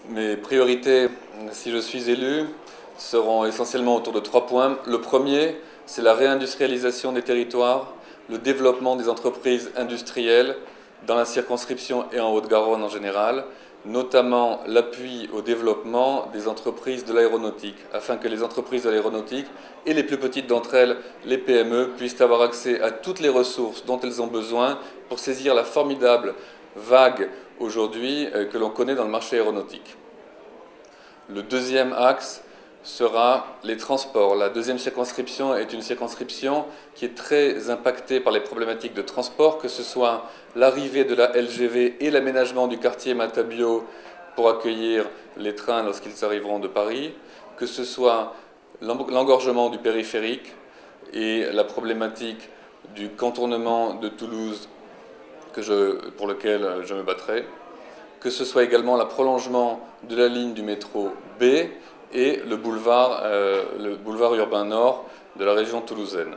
Mes priorités, si je suis élu, seront essentiellement autour de 3 points. Le premier, c'est la réindustrialisation des territoires, le développement des entreprises industrielles dans la circonscription et en Haute-Garonne en général, notamment l'appui au développement des entreprises de l'aéronautique, afin que les entreprises de l'aéronautique et les plus petites d'entre elles, les PME, puissent avoir accès à toutes les ressources dont elles ont besoin pour saisir la formidable vague aujourd'hui que l'on connaît dans le marché aéronautique. Le deuxième axe sera les transports. La deuxième circonscription est une circonscription qui est très impactée par les problématiques de transport, que ce soit l'arrivée de la LGV et l'aménagement du quartier Matabio pour accueillir les trains lorsqu'ils arriveront de Paris, que ce soit l'engorgement du périphérique et la problématique du contournement de Toulouse pour lequel je me battrai, que ce soit également le prolongement de la ligne du métro B et le boulevard urbain nord de la région toulousaine.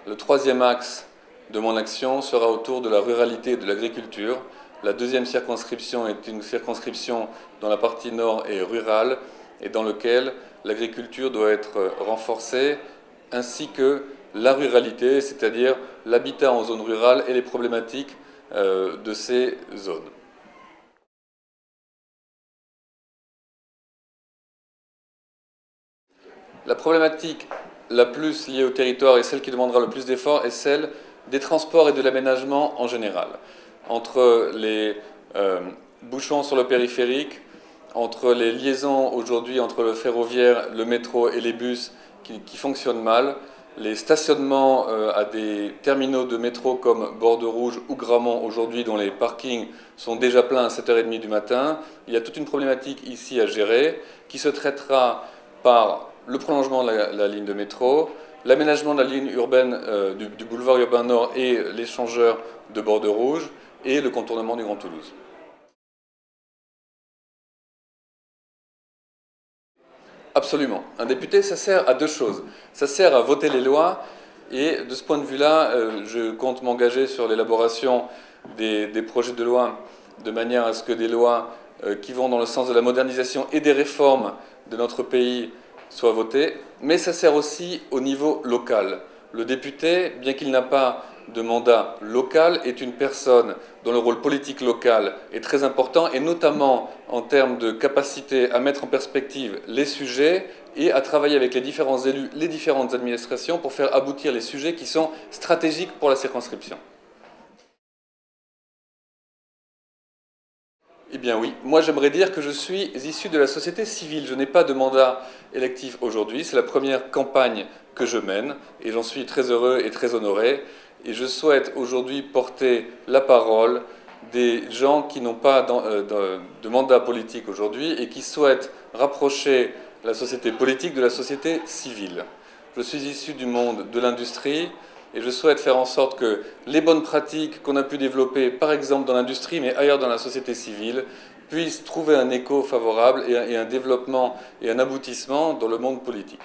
Le troisième axe de mon action sera autour de la ruralité et de l'agriculture. La deuxième circonscription est une circonscription dont la partie nord est rurale et dans laquelle l'agriculture doit être renforcée, ainsi que la ruralité, c'est-à-dire l'habitat en zone rurale et les problématiques de ces zones. La problématique la plus liée au territoire et celle qui demandera le plus d'efforts est celle des transports et de l'aménagement en général. Entre les bouchons sur le périphérique, entre les liaisons aujourd'hui entre le ferroviaire, le métro et les bus qui fonctionnent mal, les stationnements à des terminaux de métro comme Bordeaux-Rouge ou Gramont aujourd'hui dont les parkings sont déjà pleins à 7h30 du matin, il y a toute une problématique ici à gérer qui se traitera par le prolongement de la ligne de métro, l'aménagement de la ligne urbaine du boulevard urbain nord et l'échangeur de Bordeaux-Rouge et le contournement du Grand Toulouse. Absolument. Un député, ça sert à deux choses. Ça sert à voter les lois et de ce point de vue-là, je compte m'engager sur l'élaboration des projets de loi de manière à ce que des lois qui vont dans le sens de la modernisation et des réformes de notre pays soient votées. Mais ça sert aussi au niveau local. Le député, bien qu'il n'a pas de mandat local, est une personne dont le rôle politique local est très important, et notamment en termes de capacité à mettre en perspective les sujets et à travailler avec les différents élus, les différentes administrations pour faire aboutir les sujets qui sont stratégiques pour la circonscription. Eh bien oui, moi j'aimerais dire que je suis issu de la société civile. Je n'ai pas de mandat électif aujourd'hui, c'est la première campagne que je mène et j'en suis très heureux et très honoré. Et je souhaite aujourd'hui porter la parole des gens qui n'ont pas de mandat politique aujourd'hui et qui souhaitent rapprocher la société politique de la société civile. Je suis issu du monde de l'industrie et je souhaite faire en sorte que les bonnes pratiques qu'on a pu développer, par exemple dans l'industrie, mais ailleurs dans la société civile, puissent trouver un écho favorable et un développement et un aboutissement dans le monde politique.